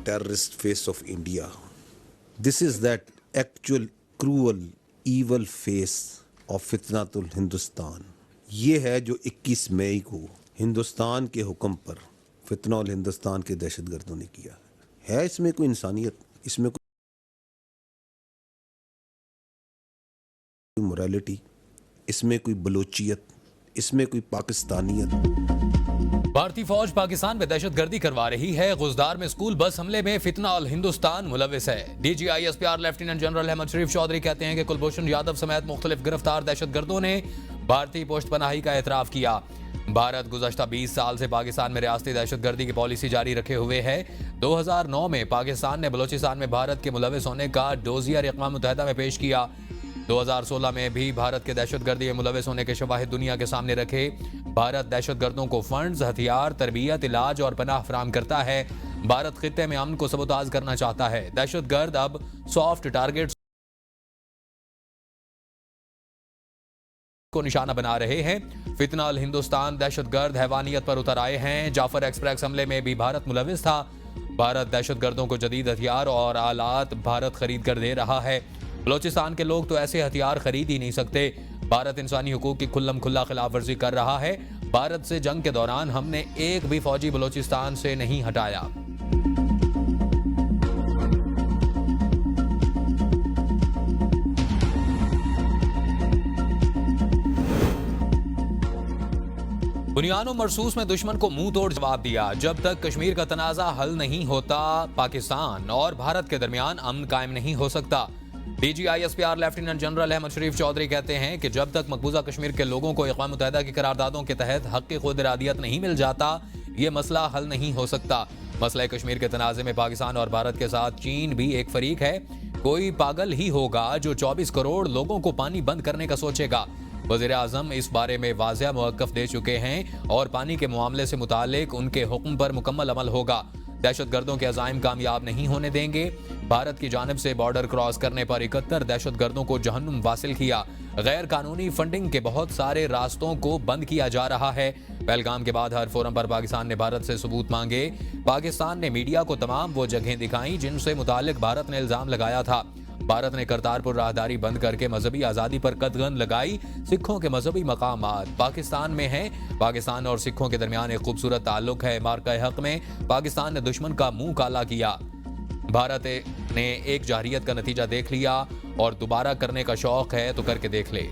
terrorist face of India. This is that actual cruel, evil face of फितनातुल Hindustan. ये है जो 21 मई को हिंदुस्तान के हुक्म पर फितनाउल हिंदुस्तान के दहशतगर्दों ने किया है. इसमें कोई इंसानियत, इसमें कोई मोरालिटी, इसमें कोई बलोचियत, इसमें कोई पाकिस्तानियत. भारतीय फौज पाकिस्तान में दहशतगर्दी करवा रही है. गुजदार में स्कूल बस हमले में फितनाउल हिंदुस्तान मुलविस है. DGISPR लेफ्टिनेंट जनरल अहमद शरीफ चौधरी कहते हैं कि कुलभूषण यादव समेत मुख्तलिफ गिरफ्तार दहशतगर्दों ने भारतीय पुष्तपनाही का एतराफ किया. भारत गुज़श्ता 20 साल से पाकिस्तान में रियासती दहशतगर्दी की पॉलिसी जारी रखे हुए है. 2009 में पाकिस्तान ने बलोचिस्तान में भारत के मुलविस होने का डोजियर अक़वाम मुत्तहिदा में पेश किया. 2016 में भी भारत के दहशतगर्दी में मुलविस होने के शवाहिद दुनिया के सामने रखे. भारत दहशतगर्दों को फंड्स, हथियार, तरबियत, इलाज और पनाह फराहम करता है. भारत खित्ते में अमन को सबोताज करना चाहता है. दहशतगर्द अब सॉफ्ट टारगेट्स को निशाना बना रहे हैं. फितनाउल हिंदुस्तान दहशतगर्द हैवानियत पर उतर आए हैं. जाफर एक्सप्रेस हमले में भी भारत मुलविस था. भारत दहशतगर्दों को जदीद हथियार और आलात भारत खरीद कर दे रहा है. बलोचिस्तान के लोग तो ऐसे हथियार खरीद ही नहीं सकते. भारत इंसानी हुकूक की खुल्लम खुल्ला खिलाफ वर्जी कर रहा है. भारत से जंग के दौरान हमने एक भी फौजी बलोचिस्तान से नहीं हटाया. बुनियानो मरसूस में दुश्मन को मुंह तोड़ जवाब दिया. जब तक कश्मीर का तनाजा हल नहीं होता, पाकिस्तान और भारत के दरमियान अमन कायम नहीं हो सकता. DGISPR लेफ्टिनेंट जनरल अहमद शरीफ चौधरी कहते हैं कि जब तक मकबूजा कश्मीर के लोगों को अक़वाम मुत्तहिदा की करारदादों के तहत हक़ खुद इरादियत नहीं मिल जाता, ये मसला हल नहीं हो सकता. मसला कश्मीर के तनाज़े में पाकिस्तान और भारत के साथ चीन भी एक फरीक है. कोई पागल ही होगा जो 24 करोड़ लोगों को पानी बंद करने का सोचेगा. वज़ीर आज़म इस बारे में वाज़ेह मौक़िफ़ दे चुके हैं और पानी के मामले से मुतालिक उनके हुक्म पर मुकम्मल अमल होगा. दहशतगर्दों के अज़ाइम कामयाब नहीं होने देंगे. भारत की जानिब से बॉर्डर क्रॉस करने पर 71 दहशतगर्दों को जहन्नुम वासिल किया. गैर कानूनी फंडिंग के बहुत सारे रास्तों को बंद किया जा रहा है. पहलगाम के बाद हर फोरम पर पाकिस्तान ने भारत से सबूत मांगे. पाकिस्तान ने मीडिया को तमाम वो जगहें दिखाई जिनसे मुतालिक भारत ने इल्जाम लगाया था. भारत ने करतारपुर राहदारी बंद करके मजहबी आज़ादी पर कदगन लगाई. सिखों के मजहबी मकामात पाकिस्तान में हैं. पाकिस्तान और सिखों के दरमियान एक खूबसूरत ताल्लुक है. मार्का हक में पाकिस्तान ने दुश्मन का मुंह काला किया. भारत ने एक जाहिरियत का नतीजा देख लिया और दोबारा करने का शौक है तो करके देख ले.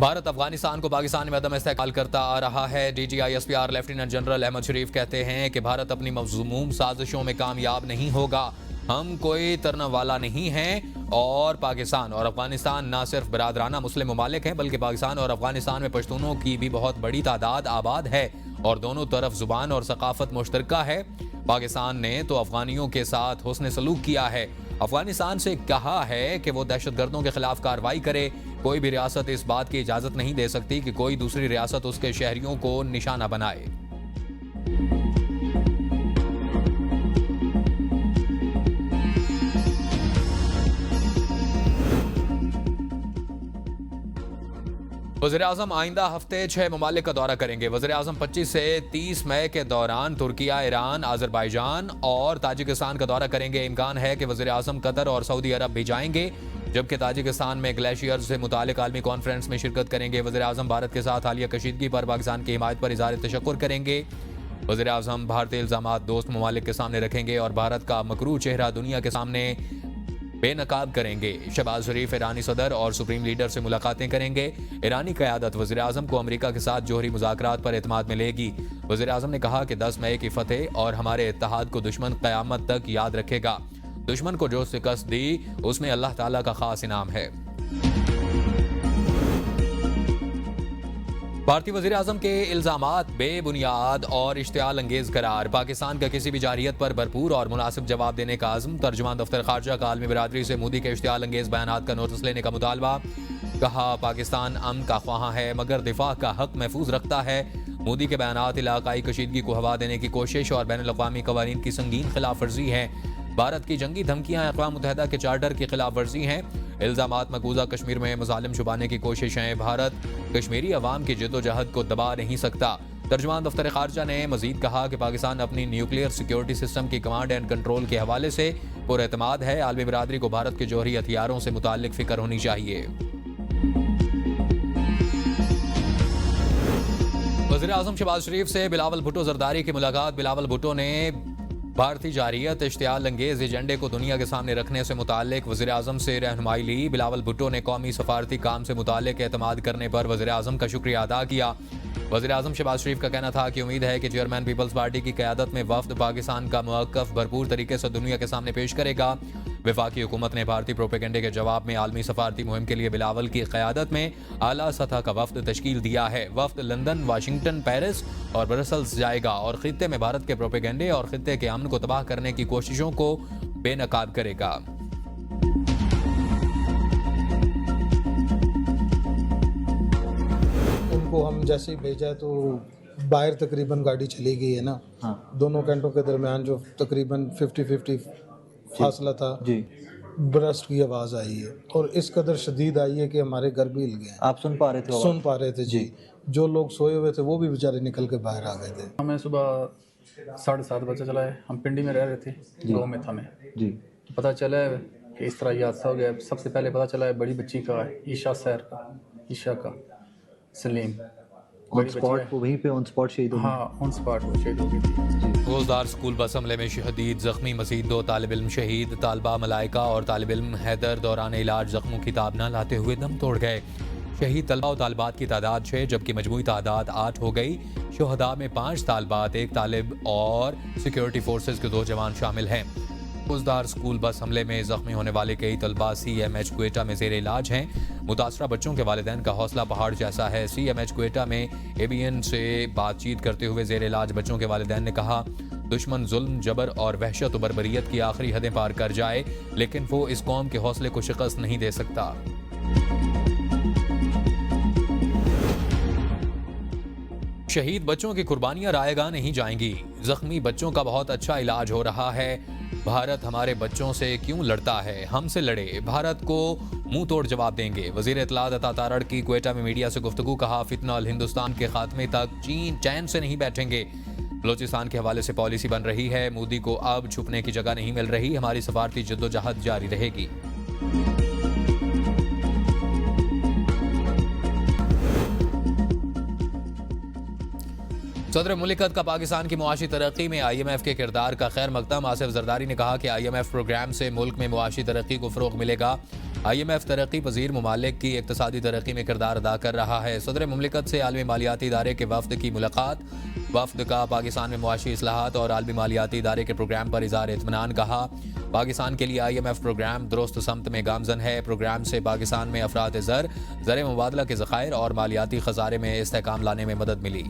भारत अफगानिस्तान को पाकिस्तान में अदम इस्तेमाल करता आ रहा है. DGISPR लेफ्टिनेंट जनरल अहमद शरीफ कहते हैं कि भारत अपनी मज़मूम साजिशों में कामयाब नहीं होगा. हम कोई तरना वाला नहीं हैं और पाकिस्तान और अफगानिस्तान ना सिर्फ बरादराना मुस्लिम ममालिक हैं बल्कि पाकिस्तान और अफगानिस्तान में पश्तूनों की भी बहुत बड़ी तादाद आबाद है और दोनों तरफ जुबान और सकाफत मुश्तरका है. पाकिस्तान ने तो अफगानियों के साथ हुस्न सलूक किया है. अफगानिस्तान से कहा है कि वो दहशतगर्दों के खिलाफ कार्रवाई करे. कोई भी रियासत इस बात की इजाज़त नहीं दे सकती कि कोई दूसरी रियासत उसके शहरियों को निशाना बनाए. वज़ीर आज़म आइंदा हफ्ते 6 ममालिक का दौरा करेंगे. वज़ीर आज़म 25 से 30 मई के दौरान तुर्किया, ईरान, आज़रबाईजान और ताजिकिस्तान का दौरा करेंगे. इम्कान है कि वज़ीर आज़म कतर और सऊदी अरब भी जाएंगे, जबकि ताजिकिस्तान में ग्लेशियर से मुतालिक आलमी कॉन्फ्रेंस में शिरकत करेंगे. वज़ीर आज़म भारत के साथ हालिया कशीदगी पर पाकिस्तान की हिमायत पर इज़हार तशक्कुर करेंगे. वज़ीर आज़म भारतीय इल्ज़ामात दोस्त ममालिक के सामने रखेंगे और भारत का मकरूह चेहरा दुनिया के सामने बेनकाब करेंगे. शहबाज शरीफ ईरानी सदर और सुप्रीम लीडर से मुलाकातें करेंगे. ईरानी क़यादत वज़ीर आज़म को अमेरिका के साथ जोहरी मुज़ाकरात पर एतमाद मिलेगी. वज़ीर आज़म ने कहा कि 10 मई की फतेह और हमारे इत्तेहाद को दुश्मन क़यामत तक याद रखेगा. दुश्मन को जो शिकस्त दी उसमें अल्लाह ताला का खास इनाम है. भारतीय वज़ीर आज़म के इल्ज़ामात बेबुनियाद और इश्तियाल अंगेज करार. पाकिस्तान का किसी भी जारियत पर भरपूर और मुनासिब जवाब देने का आज़म. तर्जुमान दफ्तर खारजा का आलमी बिरादरी से मोदी के इश्तियाल अंगेज बयानात का नोटिस लेने का मुतालबा. कहा पाकिस्तान अमन का ख्वाह है मगर दिफा का हक महफूज रखता है. मोदी के बयानात इलाकाई कशीदगी को हवा देने की कोशिश और बैनुल अक़वामी क़वानीन की संगीन खिलाफ वर्जी है. भारत की जंगी धमकियां अक़वाम मुत्तहिदा के चार्टर की खिलाफ वर्जी हैं. इल्ज़ामात मकबूजा कश्मीर में मज़ालिम छुपाने की कोशिश है. भारत कश्मीरी अवाम की जद्दोजहद को दबा नहीं सकता. तर्जुमान दफ्तर खारजा ने मजीद कहा कि पाकिस्तान अपनी न्यूक्लियर सिक्योरिटी सिस्टम की कमांड एंड कंट्रोल के हवाले से पुरएतमाद है। आलमी बिरादरी को भारत के जौहरी हथियारों से मुताल्लिक फिक्र होनी चाहिए। वज़ीर आज़म शहबाज शरीफ से बिलावल भुट्टो जरदारी की मुलाकात। बिलावल भुट्टो ने भारतीय जारियत इश्तियाल अंगेज एजेंडे को दुनिया के सामने रखने से मुताल्लिक वज़ीर आज़म से रहनुमाई ली। बिलावल भुट्टो ने कौमी सफारती काम से मुताल्लिक एतमाद करने पर वज़ीर आज़म का शुक्रिया अदा किया। वज़ीर आज़म शहबाज शरीफ का कहना था कि उम्मीद है कि चेयरमैन पीपल्स पार्टी की क़यादत में वफ़द पाकिस्तान का मौक़िफ़ भरपूर तरीके से दुनिया के सामने पेश करेगा। वफाकी हुकूमत ने भारतीय प्रोपेगेंडे के जवाब में आलमी सफारती मुहिम के लिए बिलावल की क़यादत में आला सतह का वफ़द तश्कील दिया है। वफ़द लंदन, वाशिंगटन, पेरिस और ब्रसल्स जाएगा और ख़ित्ते में भारत के प्रोपेगेंडे और ख़ित्ते के अमन को तबाह करने की कोशिशों को बेनकाब करेगा। उनको हम जैसे ही भेजा तो बाहर तकरीबन गाड़ी चली गई है ना। हाँ। दोनों कैंटों के दरमियान जो तकरीबन 50-50 फासला था जी, ब्रस्ट की आवाज़ आई है और इस कदर शदीद आई है कि हमारे घर भी हिल गए। आप सुन पा रहे थे? सुन पा रहे थे जी। जो लोग सोए हुए थे वो भी बेचारे निकल के बाहर आ गए थे। हमें सुबह 7:30 बजे चला है, हम पिंडी में रह रहे थे, गाँव में था मैं जी। पता चला है कि इस तरह ये हादसा हो गया। सबसे पहले पता चला है बड़ी बच्ची का, ईशा का सलीम ऑन स्पॉट वहीं पे ऑन स्पॉट शहीद हो गई। हाँ, ऑन स्पॉट वो शहीद हो गई थी। रोजदार स्कूल बस हमले में शहीद जख्मी मजीद 2 तालिब इल्म शहीद। तालिबा मलाइका और तालिब इल्म हैदर दौरान इलाज जख्मों की ताब न लाते हुए दम तोड़ गए। शहीद तलबा और तालिबात की तादाद 6 जबकि मजमूई तादाद 8 हो गई। शुहदा में 5 तालिबात, 1 तालिब और सिक्योरिटी फोर्सेज के 2 जवान शामिल हैं। रोजदार स्कूल बस हमले में जख्मी होने वाले कई तलबा CMH क्वेटा में ज़ेर इलाज हैं। मुतासरा बच्चों के वालिदैन का हौसला पहाड़ जैसा है। CMH क्वेटा में ABN से बातचीत करते हुए ज़ेर इलाज बच्चों के वालिदैन ने कहा, दुश्मन जुल्म, जबर और वहशत और बर्बरियत की आखिरी हदें पार कर जाए लेकिन वो इस कौम के हौसले को शिकस्त नहीं दे सकता। शहीद बच्चों की कुर्बानियां रायगा नहीं जाएंगी। जख्मी बच्चों का बहुत अच्छा इलाज हो रहा है। भारत हमारे बच्चों से क्यों लड़ता है? हमसे लड़े, भारत को मुंह तोड़ जवाब देंगे। वजीर इत्तलात अता तारड़ की क्वेटा में मीडिया से गुफ्तगू। कहा, फितना और हिंदुस्तान के खात्मे तक चीन चैन से नहीं बैठेंगे। बलोचिस्तान के हवाले से पॉलिसी बन रही है। मोदी को अब छुपने की जगह नहीं मिल रही। हमारी सफारती जद्दोजहद जारी रहेगी। सदर मुमलिकत का पाकिस्तान की मुआशी तरक्की में IMF के किरदार का खैर मकदम। आसिफ जरदारी ने कहा कि IMF प्रोग्राम से मुल्क में मुआशी तरक्की को फ़रोग़ मिलेगा। IMF तरक्की पजीर ममालिक की इक़्तिसादी तरक्की में किरदार अदा कर रहा है। सदर मुमलिकत से आलमी मालियाती इदारे के वफ़द की मुलाकात। वफ़द का पाकिस्तान में मुआशी इस्लाहात और आलमी मालियाती इदारे के प्रोग्राम पर इज़हार इत्मीनान। कहा, पाकिस्तान के लिए IMF प्रोग्राम दुरुस्त समत में गामजन है। प्रोग्राम से पाकिस्तान में अफरात ज़र मुबादला के ज़खायर और मालियाती खसारे में इस्तेहकाम लाने में मदद मिली।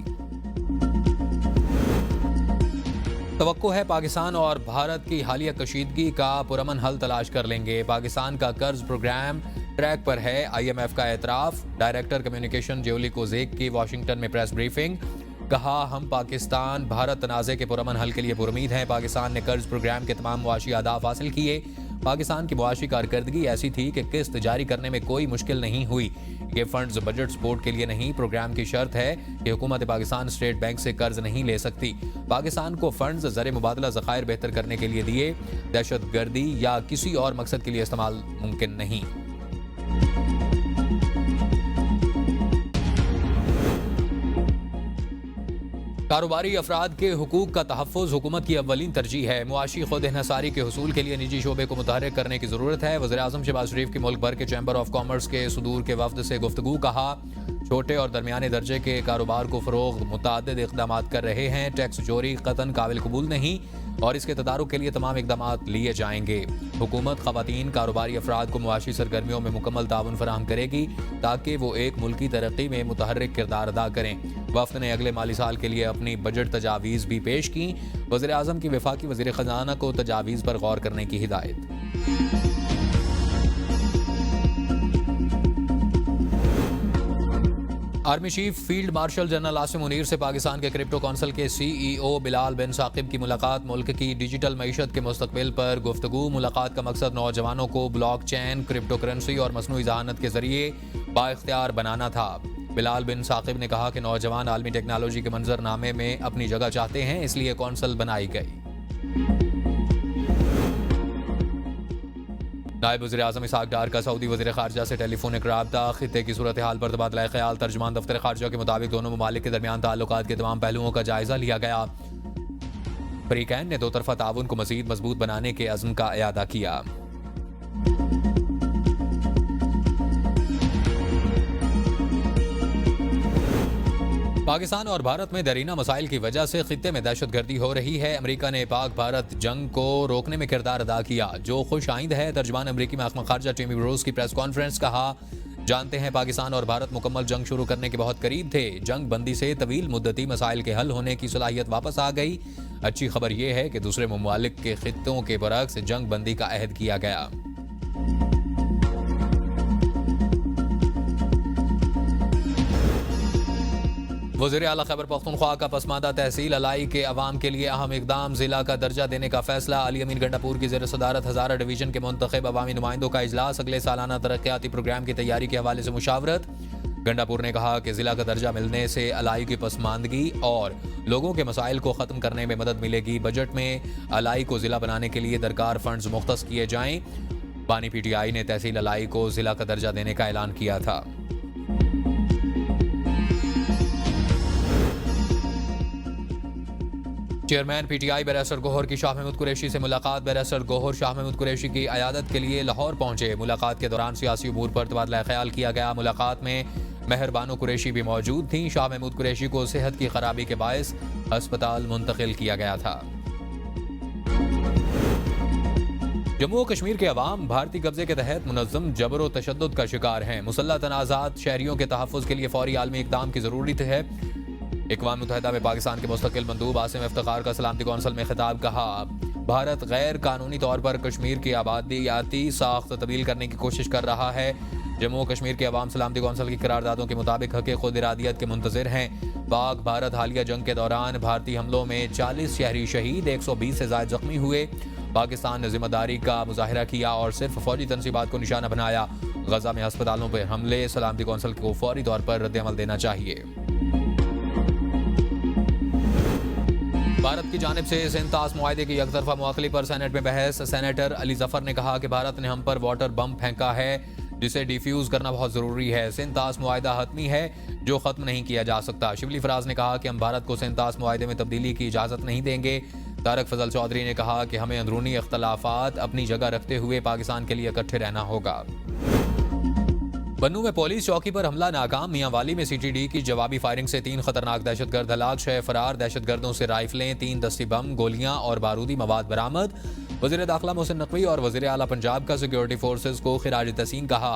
तवक्को है पाकिस्तान और भारत की हालिया कशीदगी का पुरअमन हल तलाश कर लेंगे। पाकिस्तान का कर्ज प्रोग्राम ट्रैक पर है, IMF का एतराफ़। डायरेक्टर कम्युनिकेशन जेओली कोजेक की वाशिंगटन में प्रेस ब्रीफिंग। कहा, हम पाकिस्तान भारत तनाज़े के पुरअमन हल के लिए पुरुमीद हैं। पाकिस्तान ने कर्ज प्रोग्राम के तमाम मुआशी अहदाफ हासिल किए। पाकिस्तान की मुआशी कारकर्दगी ऐसी थी कि किस्त जारी करने में कोई मुश्किल नहीं हुई। ये फंड्स बजट सपोर्ट के लिए नहीं, प्रोग्राम की शर्त है कि हुकूमत पाकिस्तान स्टेट बैंक से कर्ज नहीं ले सकती। पाकिस्तान को फंड्स ज़र मुबादला ज़खायर बेहतर करने के लिए दिए, दहशत गर्दी या किसी और मकसद के लिए इस्तेमाल मुमकिन नहीं। कारोबारी अफराद के हुकूक का तहफ़्फ़ुज़ हुकूमत की अव्वलीन तरजीह है। मुआशी खुद इन्हसारी के हुसूल के लिए निजी शोबे को मुतहर्रिक करने की ज़रूरत है। वज़ीर आज़म शहबाज शरीफ की मुल्क भर के चैम्बर ऑफ कॉमर्स के सुदूर के वफ़द से गुफ्तगू। कहा, छोटे और दरमियाने दर्जे के कारोबार को फ़रोग़ मुतअद्दिद इक़दामात कर रहे हैं। टैक्स चोरी क़तन काबिल कबूल नहीं और इसके तदारुक के लिए तमाम इक़दामात लिए जाएंगे। हुकूमत ख़वातीन कारोबारी अफराद को मुआशी सरगर्मियों में मुकम्मल ताउन फराहम करेगी ताकि वो एक मुल्की तरक्की में मुतहर्रिक किरदार अदा करें। वफ़द ने अगले माली साल के लिए अपनी बजट तजावीज़ भी पेश की। वज़ीर आज़म की वफाकी वज़ीर ख़ज़ाना को तजावीज़ पर गौर करने की हिदायत। Army chief field marshal general Asim Munir से पाकिस्तान के क्रिप्टो कौंसिल के CEO बिलाल बिन साकिब की मुलाकात। मुल्क की डिजिटल मईशत के मुस्तकबिल पर गुफ्तगू। मुलाकात का मकसद नौजवानों को ब्लॉक चेन, क्रिप्टो करेंसी और मसनूई ज़हानत के जरिए बाइख्तियार बनाना था। बिलाल बिन साकिब ने कहा कि नौजवान आलमी टेक्नोलॉजी के मंजरनामे में अपनी जगह चाहते हैं, इसलिए कौंसल बनाई गई। नायब वज़ीर आज़म इसहाक डार का सऊदी वज़ीर ख़ारजा से टेलीफोनिक रब्ता, खित्ते की सूरत हाल पर तबादला ख्याल। तर्जुमान दफ्तर ख़ारजा के मुताबिक दोनों ममालिक के दरमियान ताल्लुकात के तमाम पहलुओं का जायजा लिया गया। फरीकैन ने दो तरफा ताउन को मज़ीद मजबूत बनाने के अज़्म का इयादा किया। पाकिस्तान और भारत में दरीना मसाइल की वजह से खित्ते में दहशतगर्दी हो रही है। अमेरिका ने पाक भारत जंग को रोकने में किरदार अदा किया, जो खुश आइंद है। तर्जुमान अमेरिकी महकमा खारजा टिमी ब्रोस की प्रेस कॉन्फ्रेंस। कहा, जानते हैं पाकिस्तान और भारत मुकम्मल जंग शुरू करने के बहुत करीब थे। जंग बंदी से तवील मुद्दती मसाइल के हल होने की सलाहियत वापस आ गई। अच्छी खबर यह है कि दूसरे ममालिक के खित्तों के बरक्स जंग बंदी का अहद किया गया। वज़ीर आला खैबर पख्तूनख्वा का पसमानदा तहसील अलाई के अवाम के लिए अहम इकदाम, जिला का दर्जा देने का फैसला। अली अमीन गंडापुर की ज़ेर सदारत हज़ारा डिवीजन के मुंतखब अवामी नुमाइंदों का इजलास। अगले सालाना तरक्याती प्रोग्राम की तैयारी के हवाले से मुशावरत। गंडापुर ने कहा कि जिला का दर्जा मिलने से अलाई की पसमानदगी और लोगों के मसाइल को ख़त्म करने में मदद मिलेगी। बजट में अलाई को जिला बनाने के लिए दरकार फंड्स मुख्तस किए जाएं। बानी PTI ने तहसील अलाई को जिला का दर्जा देने का ऐलान किया था। चेयरमैन PTI बैरिस्टर गौहर की शाह महमूद कुरैशी से मुलाकात। बैरिस्टर गौहर शाह महमूद कुरैशी की अयादत के लिए लाहौर पहुंचे। मुलाकात के दौरान सियासी उमूर पर तबादला ख्याल किया गया। मुलाकात में मेहरबानो कुरैशी भी मौजूद थीं। शाह महमूद कुरैशी को सेहत की खराबी के बायस अस्पताल मुंतकिल किया गया था। जम्मू और कश्मीर के अवाम भारतीय कब्जे के तहत मुनज़्ज़म जबर व तशद्दुद का शिकार हैं। मुसल्लह तनाज़ात शहरियों के तहफ़्फ़ुज़ के लिए फौरी आलमी इक़दाम की ज़रूरत है। अक़वाम मुत्तहिदा में पाकिस्तान के मुस्तकिल मंदूब आसिम इफ्तिखार का सलामती कौंसिल में खिताब। कहा, भारत गैर कानूनी तौर पर कश्मीर की आबादियाती साख्त तब्दील करने की कोशिश कर रहा है। जम्मू और कश्मीर के अवाम सलामती कौंसिल की करारदादों के मुताबिक हक़ खुद इरादियत के मुंतज़िर हैं। पाक भारत हालिया जंग के दौरान भारतीय हमलों में 40 शहरी शहीद, 120 से ज़ायद जख्मी हुए। पाकिस्तान ने जिम्मेदारी का मुजाहिरा किया और सिर्फ फौजी तनसीबात को निशाना बनाया। गजा में अस्पतालों पर हमले, सलामती कौंसिल को फौरी तौर पर रद्द-ए-अमल देना चाहिए। भारत की जानिब से सिंध-तास मुआहदे की एकतरफा मुआखली पर सेनेट में बहस। सेनेटर अली जफर ने कहा कि भारत ने हम पर वाटर बम फेंका है, जिसे डिफ्यूज करना बहुत जरूरी है। सिंध-तास मुआहदा हतमी है, जो खत्म नहीं किया जा सकता। शिबली फराज ने कहा कि हम भारत को सिंध-तास मुआहदे में तब्दीली की इजाजत नहीं देंगे। तारक फजल चौधरी ने कहा कि हमें अंदरूनी इख्तलाफात अपनी जगह रखते हुए पाकिस्तान के लिए इकट्ठे रहना होगा। बन्नू में पुलिस चौकी पर हमला नाकाम। मियांवाली में CTD की जवाबी फायरिंग से 3 खतरनाक दहशतगर्द हलाक, 6 फरार। दहशतगर्दों से राइफलें, 3 दस्ती बम, गोलियां और बारूदी मवाद बरामद। वज़ीर दाखिला मोहसिन नकवी और वज़ीर आला पंजाब का सिक्योरिटी फोर्सेस को खिराज तहसीन कहा।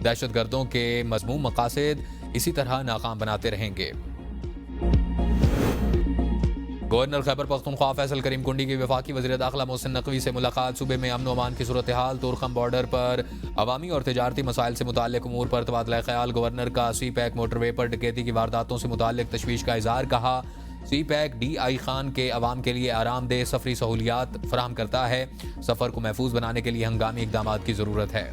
दहशतगर्दों के मज़मूम मकासद इसी तरह नाकाम बनाते रहेंगे। गवर्नर खैबर पख्तूनख्वा फैसल करीम कुंडी की वफाकी वज़ीर दाखिला मोहसिन नकवी से मुलाकात। सूबे में अमन अमान की सूरत हाल, तुरखम बॉर्डर पर अवामी और तिजारती मसाइल से मुताल्लिक उमूर पर तबादला ख्याल। गवर्नर का CPAC मोटरवे पर डकैती की वारदातों से मुताल्लिक तशवीश का इज़हार। कहा, CPAC DI खान के अवाम के लिए आरामदेह सफरी सहूलियात फराहम करता है। सफ़र को महफूज बनाने के लिए हंगामी इक़दामात की ज़रूरत है।